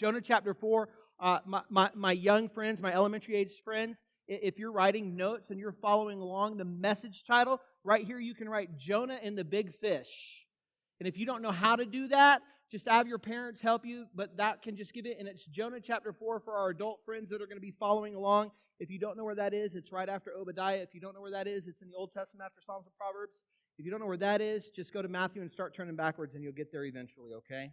Jonah chapter 4, my young friends, my elementary age friends, if you're writing notes and you're following along, the message title, right here you can write Jonah and the Big Fish. And if you don't know how to do that, just have your parents help you, but that can just give it. And it's Jonah chapter 4 for our adult friends that are going to be following along. If you don't know where that is, it's right after Obadiah. If you don't know where that is, it's in the Old Testament after Psalms and Proverbs. If you don't know where that is, just go to Matthew and start turning backwards and you'll get there eventually, okay?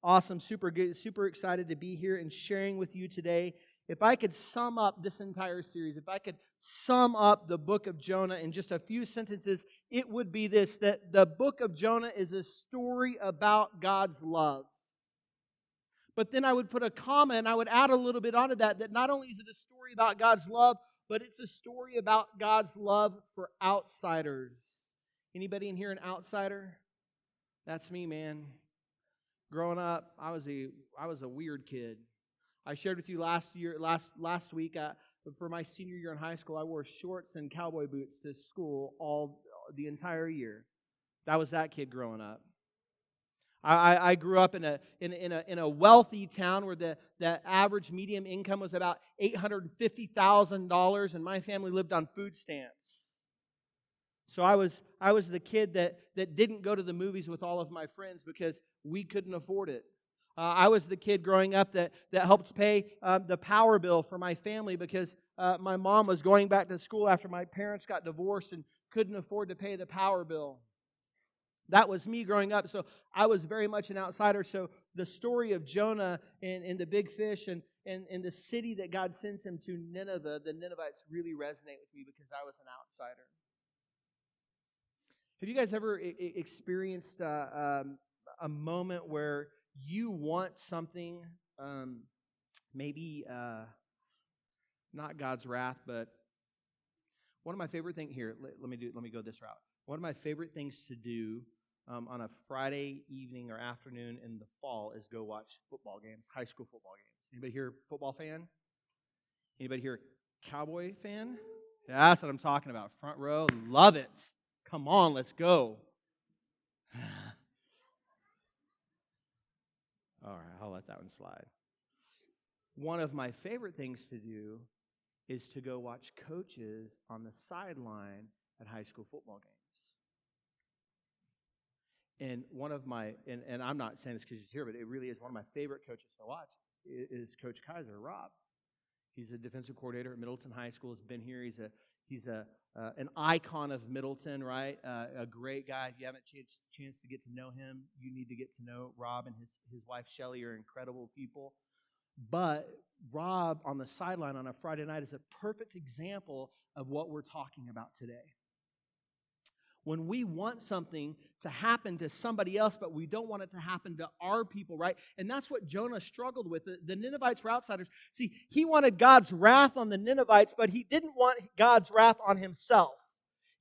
Awesome, super good, super excited to be here and sharing with you today. If I could sum up this entire series, if I could sum up the book of Jonah in just a few sentences, it would be this, that the book of Jonah is a story about God's love. But then I would put a comma and I would add a little bit onto that not only is it a story about God's love, but it's a story about God's love for outsiders. Anybody in here an outsider? That's me, man. Growing up, I was a weird kid. I shared with you last week, for my senior year in high school, I wore shorts and cowboy boots to school the entire year. That was that kid growing up. I grew up in a wealthy town where the average median income was about $850,000, and my family lived on food stamps. So I was the kid that didn't go to the movies with all of my friends because we couldn't afford it. I was the kid growing up that helped pay the power bill for my family because my mom was going back to school after my parents got divorced and couldn't afford to pay the power bill. That was me growing up, so I was very much an outsider. So the story of Jonah and the big fish and the city that God sends him to, Nineveh, the Ninevites really resonate with me because I was an outsider. Have you guys ever experienced a moment where you want something, maybe not God's wrath, but one of my favorite things here, let me go this route. One of my favorite things to do on a Friday evening or afternoon in the fall is go watch football games, high school football games. Anybody here football fan? Anybody here Cowboy fan? Yeah, that's what I'm talking about. Front row, love it. Come on, let's go. All right, I'll let that one slide. One of my favorite things to do is to go watch coaches on the sideline at high school football games. And one of my, and I'm not saying this because he's here, but it really is one of my favorite coaches to watch is Coach Kaiser, Rob. He's a defensive coordinator at Middleton High School. Has been here. He's an icon of Middleton, right? A great guy. If you haven't chance to get to know him, you need to get to know Rob and his wife Shelly are incredible people. But Rob on the sideline on a Friday night is a perfect example of what we're talking about today. When we want something to happen to somebody else, but we don't want it to happen to our people, right? And that's what Jonah struggled with. The Ninevites were outsiders. See, he wanted God's wrath on the Ninevites, but he didn't want God's wrath on himself.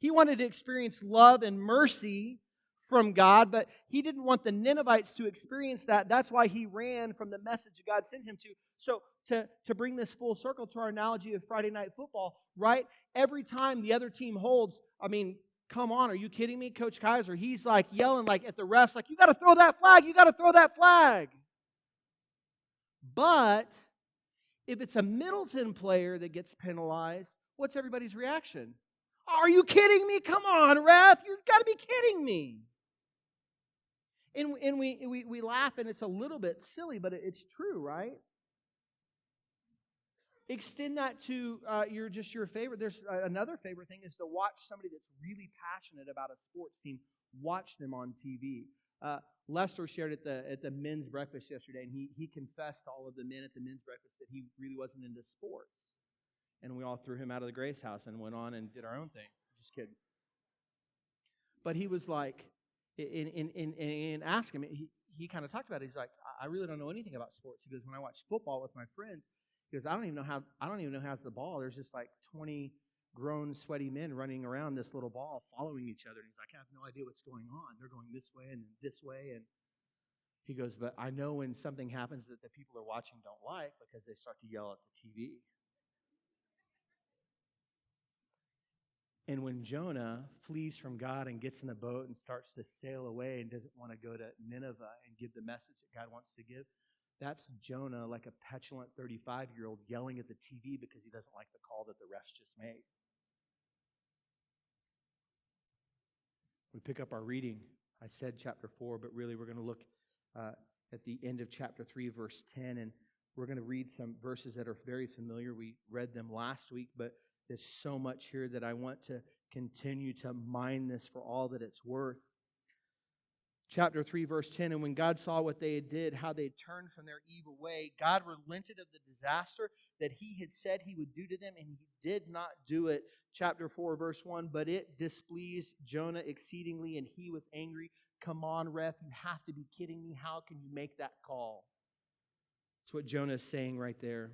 He wanted to experience love and mercy from God, but he didn't want the Ninevites to experience that. That's why he ran from the message God sent him to. So to bring this full circle to our analogy of Friday night football, right? Every time the other team holds, come on, are you kidding me? Coach Kaiser, he's like yelling like at the refs, like, you got to throw that flag, you got to throw that flag. But if it's a Middleton player that gets penalized, what's everybody's reaction? Are you kidding me? Come on, ref, you've got to be kidding me. And we laugh, and it's a little bit silly, but it's true, right? Extend that to your favorite. There's another favorite thing is to watch somebody that's really passionate about a sports team. Watch them on TV. Lester shared at the men's breakfast yesterday, and he confessed to all of the men at the men's breakfast that he really wasn't into sports. And we all threw him out of the Grace House and went on and did our own thing. Just kidding. But he was like, in ask him, he kind of talked about it. He's like, I really don't know anything about sports. He goes, when I watch football with my friends, he goes, I don't even know how has the ball. There's just like 20 grown, sweaty men running around this little ball, following each other. And he's like, I have no idea what's going on. They're going this way and this way. And he goes, but I know when something happens that the people are watching don't like because they start to yell at the TV. And when Jonah flees from God and gets in a boat and starts to sail away and doesn't want to go to Nineveh and give the message that God wants to give, That's Jonah, like a petulant 35-year-old yelling at the TV because he doesn't like the call that the refs just made. We pick up our reading. I said chapter 4, but really we're going to look at the end of chapter 3, verse 10, and we're going to read some verses that are very familiar. We read them last week, but there's so much here that I want to continue to mine this for all that it's worth. Chapter 3, verse 10, and when God saw what they did, how they turned from their evil way, God relented of the disaster that he had said he would do to them, and he did not do it. Chapter 4, verse 1, but it displeased Jonah exceedingly, and he was angry. Come on, ref, you have to be kidding me. How can you make that call? That's what Jonah is saying right there.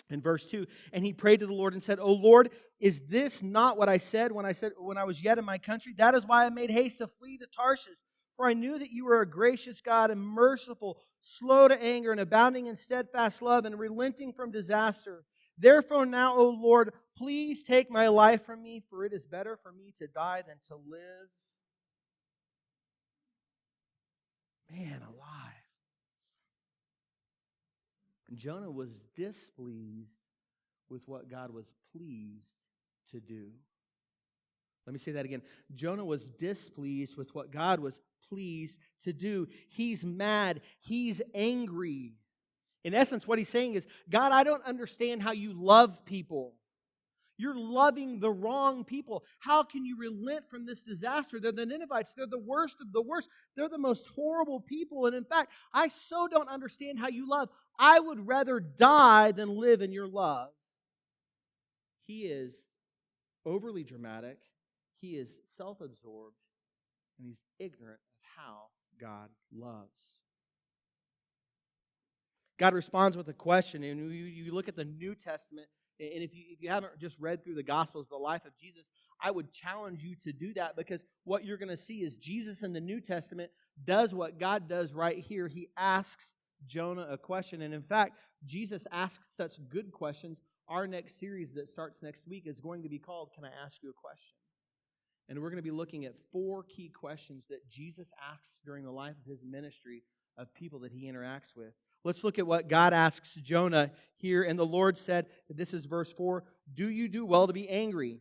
In verse 2, and he prayed to the Lord and said, O Lord, is this not what I said when I was yet in my country? That is why I made haste to flee to Tarshish. For I knew that you were a gracious God and merciful, slow to anger and abounding in steadfast love and relenting from disaster. Therefore now, O Lord, please take my life from me, for it is better for me to die than to live. Man alive. Jonah was displeased with what God was pleased to do. Let me say that again. Jonah was displeased with what God was pleased to do. He's mad. He's angry. In essence, what he's saying is, God, I don't understand how you love people. You're loving the wrong people. How can you relent from this disaster? They're the Ninevites. They're the worst of the worst. They're the most horrible people. And in fact, I so don't understand how you love. I would rather die than live in your love. He is overly dramatic. He is self-absorbed. And he's ignorant of how God loves. God responds with a question. And you look at the New Testament, and if you haven't just read through the Gospels, the life of Jesus, I would challenge you to do that, because what you're going to see is Jesus in the New Testament does what God does right here. He asks Jonah a question. And in fact, Jesus asks such good questions. Our next series that starts next week is going to be called, Can I Ask You a Question? And we're going to be looking at 4 key questions that Jesus asks during the life of his ministry of people that he interacts with. Let's look at what God asks Jonah here. And the Lord said, this is verse 4, do you do well to be angry?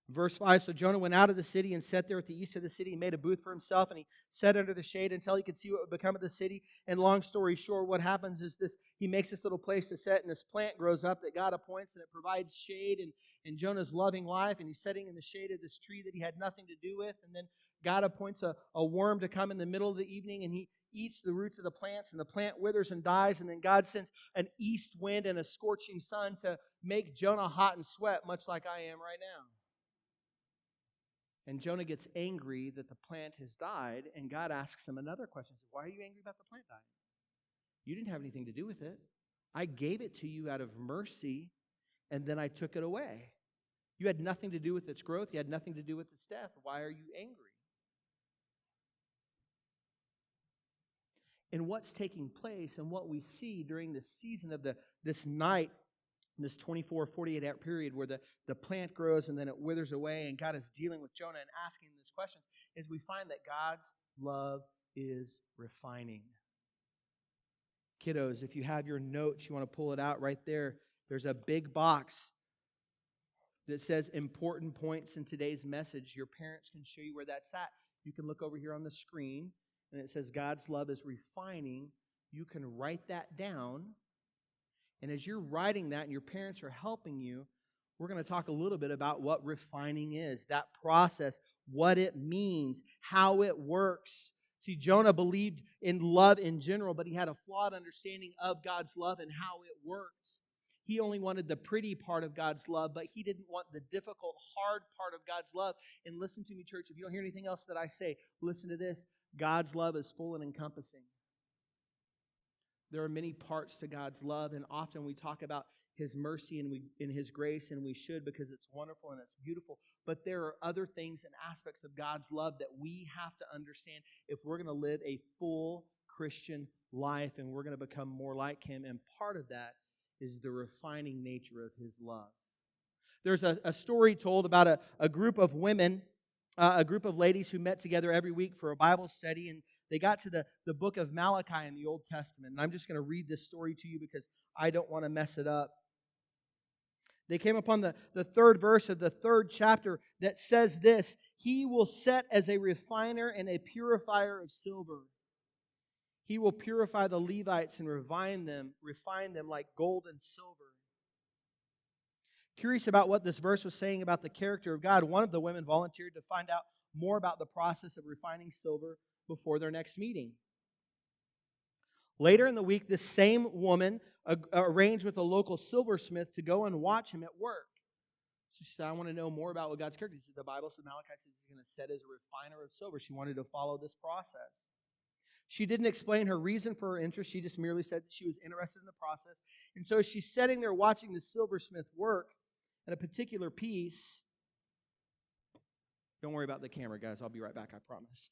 Verse 5, so Jonah went out of the city and sat there at the east of the city. He made a booth for himself, and he sat under the shade until he could see what would become of the city. And long story short, what happens is this: he makes this little place to sit, and this plant grows up that God appoints, and it provides shade in Jonah's loving life. And he's sitting in the shade of this tree that he had nothing to do with. And then God appoints a worm to come in the middle of the evening, and he eats the roots of the plants, and the plant withers and dies. And then God sends an east wind and a scorching sun to make Jonah hot and sweat, much like I am right now. And Jonah gets angry that the plant has died, and God asks him another question. He says, why are you angry about the plant dying? You didn't have anything to do with it. I gave it to you out of mercy, and then I took it away. You had nothing to do with its growth. You had nothing to do with its death. Why are you angry? And what's taking place and what we see during this season of this night, this 24, 48-hour period where the plant grows and then it withers away, and God is dealing with Jonah and asking this question, is we find that God's love is refining. Kiddos, if you have your notes, you want to pull it out right there. There's a big box that says important points in today's message. Your parents can show you where that's at. You can look over here on the screen, and it says God's love is refining. You can write that down. And as you're writing that and your parents are helping you, we're going to talk a little bit about what refining is, that process, what it means, how it works. See, Jonah believed in love in general, but he had a flawed understanding of God's love and how it works. He only wanted the pretty part of God's love, but he didn't want the difficult, hard part of God's love. And listen to me, church, if you don't hear anything else that I say, listen to this. God's love is full and encompassing. There are many parts to God's love, and often we talk about His mercy and His grace, and we should, because it's wonderful and it's beautiful. But there are other things and aspects of God's love that we have to understand if we're going to live a full Christian life and we're going to become more like Him. And part of that is the refining nature of His love. There's a story told about a group of women, a group of ladies who met together every week for a Bible study, and they got to the book of Malachi in the Old Testament. And I'm just going to read this story to you because I don't want to mess it up. They came upon the third verse of the third chapter that says this: He will set as a refiner and a purifier of silver. He will purify the Levites and refine them like gold and silver. Curious about what this verse was saying about the character of God, one of the women volunteered to find out more about the process of refining silver before their next meeting. Later in the week, this same woman arranged with a local silversmith to go and watch him at work. So she said, I want to know more about what God's character is. The Bible said Malachi says he's going to set as a refiner of silver. She wanted to follow this process. She didn't explain her reason for her interest. She just merely said that she was interested in the process. And so she's sitting there watching the silversmith work at a particular piece. Don't worry about the camera, guys. I'll be right back, I promise.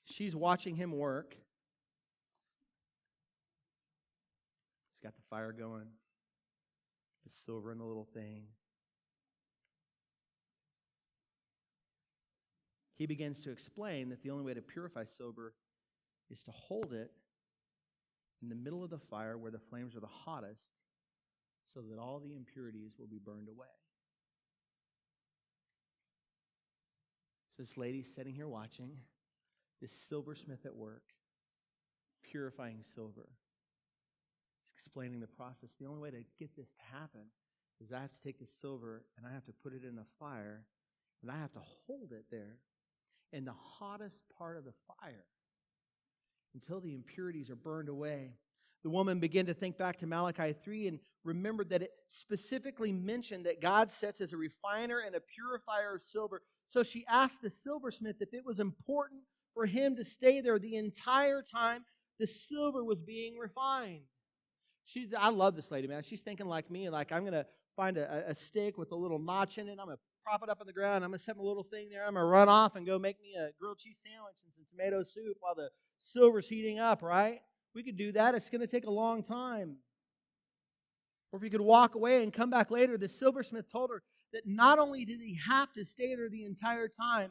She's watching him work. He's got the fire going. The silver in the little thing. He begins to explain that the only way to purify silver is to hold it in the middle of the fire where the flames are the hottest so that all the impurities will be burned away. So this lady's sitting here watching this silversmith at work, purifying silver. He's explaining the process. The only way to get this to happen is I have to take the silver and I have to put it in a fire and I have to hold it there in the hottest part of the fire until the impurities are burned away. The woman began to think back to Malachi 3 and remembered that it specifically mentioned that God sets as a refiner and a purifier of silver. So she asked the silversmith if it was important for him to stay there the entire time the silver was being refined. I love this lady, man. She's thinking like me, like I'm going to find a steak with a little notch in it. I'm going to prop it up on the ground. I'm going to set my little thing there. I'm going to run off and go make me a grilled cheese sandwich and some tomato soup while the silver's heating up, right? We could do that. It's going to take a long time. Or if you could walk away and come back later, the silversmith told her that not only did he have to stay there the entire time,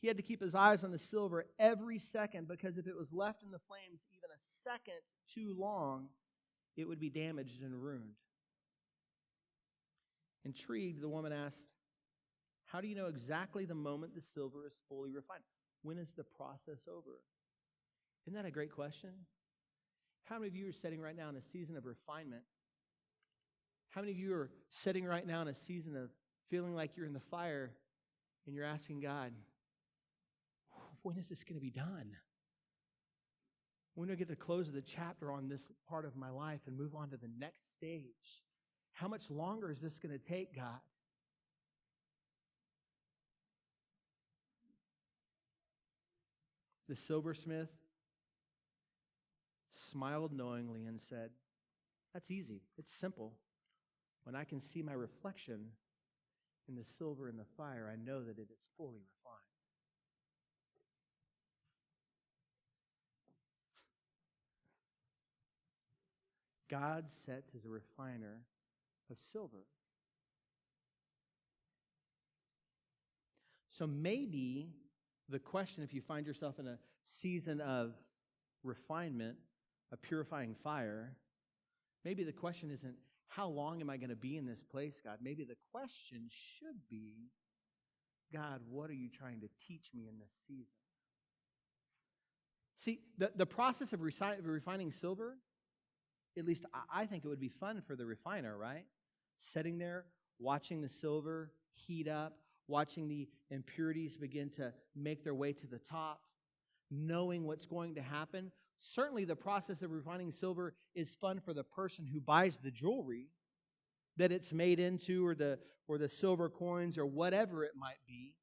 he had to keep his eyes on the silver every second, because if it was left in the flames even a second too long, it would be damaged and ruined. Intrigued, the woman asked, how do you know exactly the moment the silver is fully refined? When is the process over? Isn't that a great question? How many of you are sitting right now in a season of refinement? How many of you are sitting right now in a season of feeling like you're in the fire and you're asking God, when is this going to be done? When do I get to close the chapter on this part of my life and move on to the next stage? How much longer is this going to take, God? The silversmith smiled knowingly and said, that's easy. It's simple. When I can see my reflection in the silver in the fire, I know that it is fully refined. God set as a refiner of silver. So maybe the question, if you find yourself in a season of refinement, a purifying fire, maybe the question isn't, how long am I going to be in this place, God? Maybe the question should be, God, what are you trying to teach me in this season? See, the process of refining silver, at least I think it would be fun for the refiner, right? Sitting there, watching the silver heat up, watching the impurities begin to make their way to the top, knowing what's going to happen. Certainly the process of refining silver is fun for the person who buys the jewelry that it's made into, or the silver coins, or whatever it might be.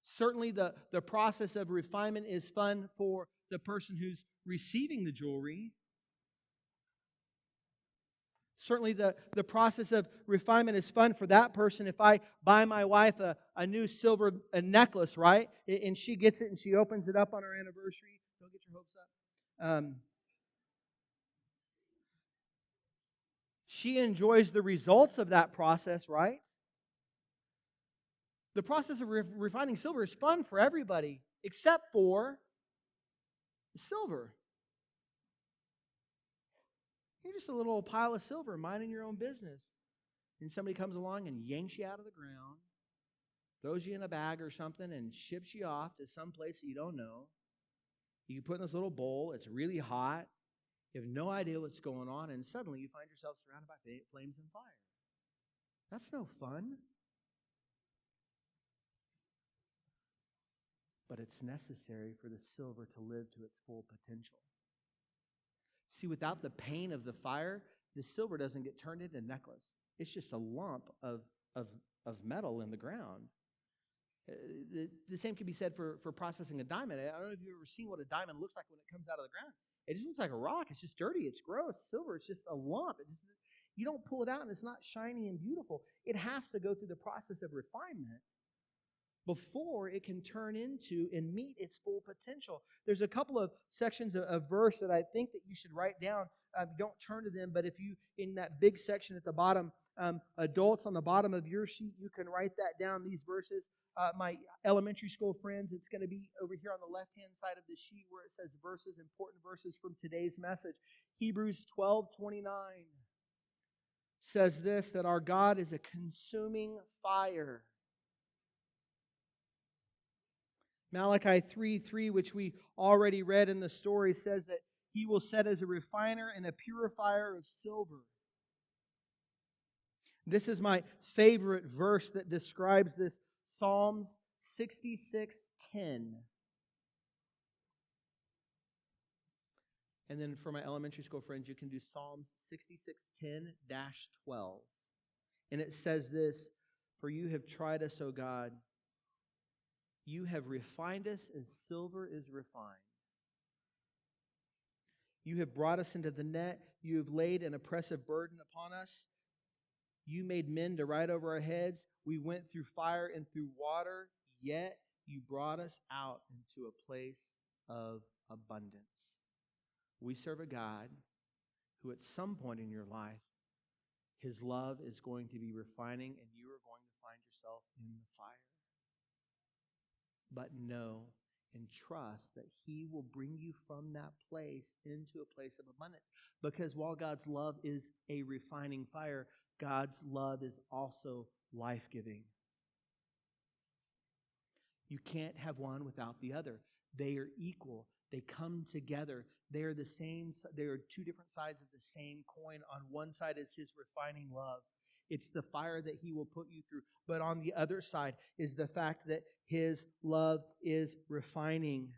Certainly the process of refinement is fun for the person who's receiving the jewelry. Certainly the process of refinement is fun for that person. If I buy my wife a new silver necklace, right? And she gets it and she opens it up on her anniversary. Don't get your hopes up. She enjoys the results of that process, right? The process of refining silver is fun for everybody, except for the silver. You're just a little pile of silver minding your own business. And somebody comes along and yanks you out of the ground, throws you in a bag or something, and ships you off to some place that you don't know. You put in this little bowl. It's really hot. You have no idea what's going on, and suddenly you find yourself surrounded by flames and fire. That's no fun. But it's necessary for the silver to live to its full potential. See, without the pain of the fire, the silver doesn't get turned into a necklace. It's just a lump of metal in the ground. The same can be said for processing a diamond. I don't know if you've ever seen what a diamond looks like when it comes out of the ground. It just looks like a rock. It's just dirty. It's gross. Silver, it's just a lump. You don't pull it out and it's not shiny and beautiful. It has to go through the process of refinement before it can turn into and meet its full potential. There's a couple of sections of verse that I think that you should write down. Don't turn to them, but if you, in that big section at the bottom, adults on the bottom of your sheet, you can write that down, these verses. My elementary school friends, it's going to be over here on the left-hand side of the sheet where it says verses, important verses from today's message. Hebrews 12:29 says this, that our God is a consuming fire. Malachi 3:3, which we already read in the story, says that He will set as a refiner and a purifier of silver. This is my favorite verse that describes this, Psalms 66:10. And then for my elementary school friends, you can do Psalms 66:10-12. And it says this, for you have tried us, O God. You have refined us as silver is refined. You have brought us into the net. You have laid an oppressive burden upon us. You made men to ride over our heads. We went through fire and through water, yet you brought us out into a place of abundance. We serve a God who at some point in your life, His love is going to be refining and you are going to find yourself in the fire. But know and trust that He will bring you from that place into a place of abundance. Because while God's love is a refining fire, God's love is also life-giving. You can't have one without the other. They are equal. They come together. They are the same. They are two different sides of the same coin. On one side is His refining love. It's the fire that He will put you through. But on the other side is the fact that His love is refining.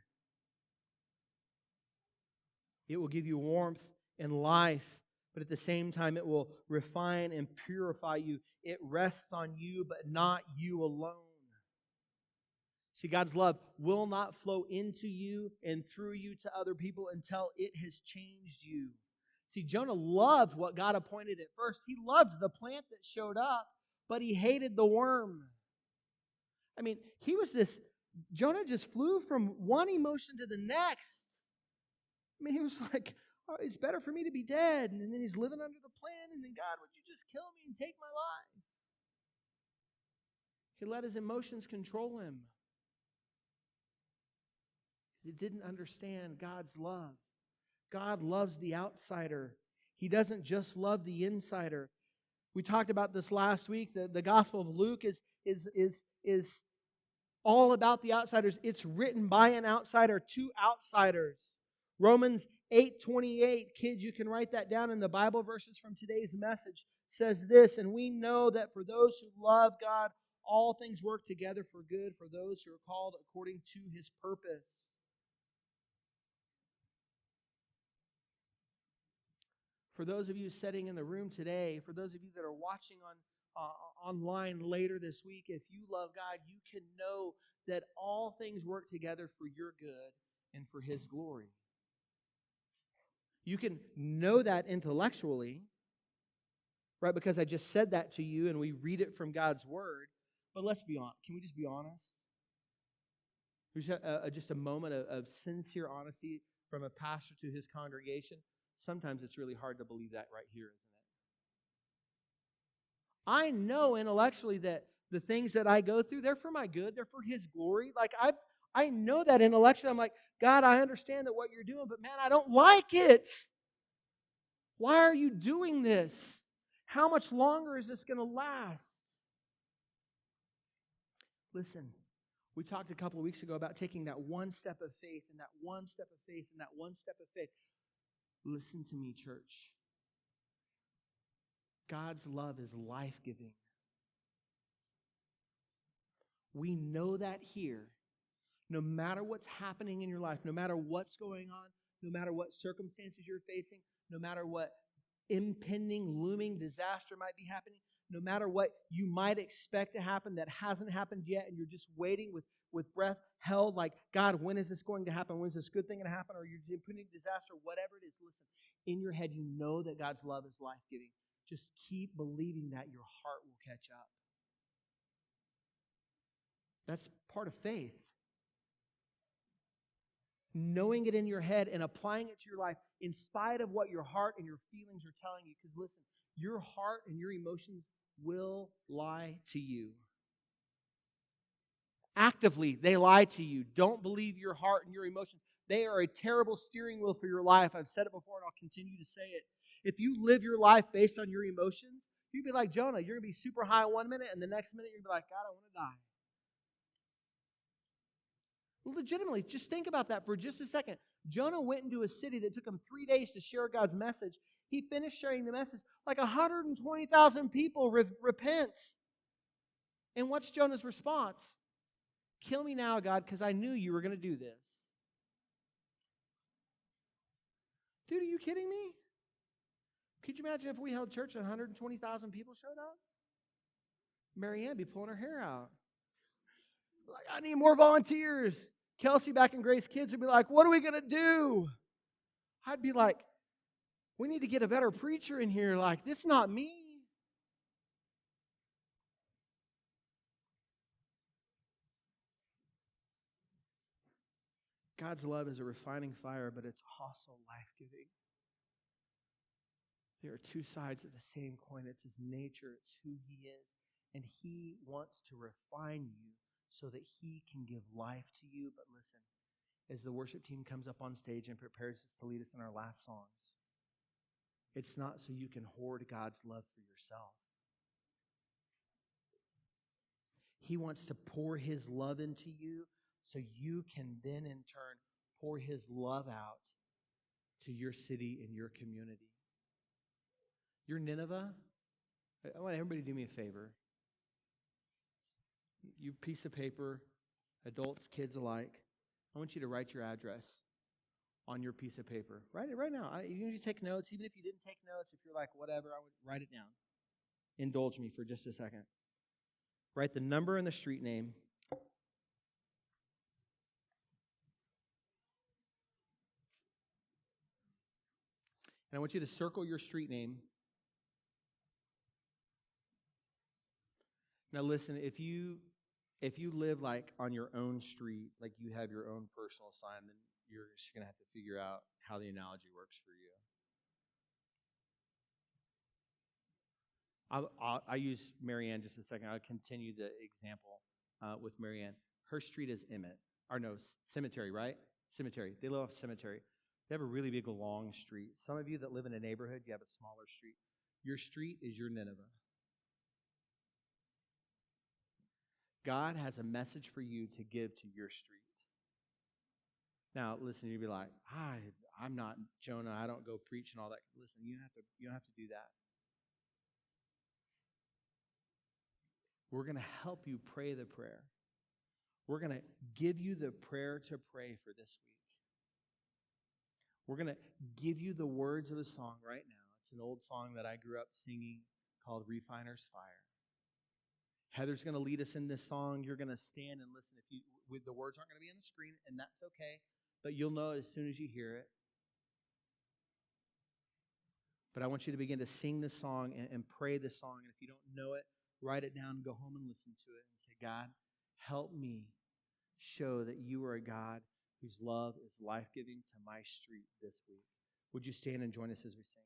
It will give you warmth and life, but at the same time it will refine and purify you. It rests on you, but not you alone. See, God's love will not flow into you and through you to other people until it has changed you. See, Jonah loved what God appointed at first. He loved the plant that showed up, but he hated the worm. I mean, Jonah just flew from one emotion to the next. I mean, he was like, oh, it's better for me to be dead. And then he's living under the plan, and then, God, would you just kill me and take my life? He let his emotions control him. He didn't understand God's love. God loves the outsider. He doesn't just love the insider. We talked about this last week. The Gospel of Luke is all about the outsiders. It's written by an outsider to outsiders. Romans 8:28, kids, you can write that down in the Bible verses from today's message, says this, and we know that for those who love God, all things work together for good for those who are called according to His purpose. For those of you sitting in the room today, for those of you that are watching online later this week, if you love God, you can know that all things work together for your good and for His glory. You can know that intellectually, right? Because I just said that to you and we read it from God's Word. But let's be honest. Can we just be honest? Just a moment of sincere honesty from a pastor to his congregation. Sometimes it's really hard to believe that right here, isn't it? I know intellectually that the things that I go through, they're for my good. They're for His glory. Like, I know that intellectually. I'm like, God, I understand that what you're doing, but man, I don't like it. Why are you doing this? How much longer is this going to last? Listen, we talked a couple of weeks ago about taking that one step of faith and that one step of faith and that one step of faith. Listen to me, church. God's love is life-giving. We know that here. No matter what's happening in your life, no matter what's going on, no matter what circumstances you're facing, no matter what impending, looming disaster might be happening, no matter what you might expect to happen that hasn't happened yet, and you're just waiting with breath held, like, God, when is this going to happen? When is this good thing going to happen? Or you're impending disaster, whatever it is, listen, in your head, you know that God's love is life-giving. Just keep believing that your heart will catch up. That's part of faith. Knowing it in your head and applying it to your life in spite of what your heart and your feelings are telling you. Because listen, your heart and your emotions will lie to you. Actively, they lie to you. Don't believe your heart and your emotions. They are a terrible steering wheel for your life. I've said it before and I'll continue to say it. If you live your life based on your emotions, you'd be like Jonah. You're going to be super high one minute and the next minute you're going to be like, God, I want to die. Legitimately, just think about that for just a second. Jonah went into a city that took him 3 days to share God's message. He finished sharing the message. Like 120,000 people repent. And what's Jonah's response? Kill me now, God, because I knew you were going to do this. Dude, are you kidding me? Could you imagine if we held church and 120,000 people showed up? Marianne be pulling her hair out. Like, I need more volunteers. Kelsey back in Grace Kids would be like, what are we going to do? I'd be like, we need to get a better preacher in here. Like, this is not me. God's love is a refining fire, but it's also life-giving. There are two sides of the same coin. It's His nature. It's who He is. And He wants to refine you so that He can give life to you. But listen, as the worship team comes up on stage and prepares us to lead us in our last songs, it's not so you can hoard God's love for yourself. He wants to pour His love into you so you can then in turn pour His love out to your city and your community. Your Nineveh, I want everybody to do me a favor. You piece of paper, adults, kids alike, I want you to write your address on your piece of paper. Write it right now. You need to take notes. Even if you didn't take notes, if you're like, whatever, I would write it down. Indulge me for just a second. Write the number and the street name. And I want you to circle your street name. Now listen, if you live like on your own street, like you have your own personal sign, then you're just going to have to figure out how the analogy works for you. I'll use Marianne just a second. I'll continue the example with Marianne. Her street is Cemetery, right? Cemetery. They live off Cemetery. They have a really big, long street. Some of you that live in a neighborhood, you have a smaller street. Your street is your Nineveh. God has a message for you to give to your street. Now, listen, you'll be like, I'm not Jonah. I don't go preach and all that. Listen, you don't have to do that. We're going to help you pray the prayer. We're going to give you the prayer to pray for this week. We're going to give you the words of a song right now. It's an old song that I grew up singing called Refiner's Fire. Heather's going to lead us in this song. You're going to stand and listen. The words aren't going to be on the screen, and that's okay. But you'll know it as soon as you hear it. But I want you to begin to sing this song and pray this song. And if you don't know it, write it down and go home and listen to it and say, God, help me show that you are a God whose love is life-giving to my street this week. Would you stand and join us as we sing?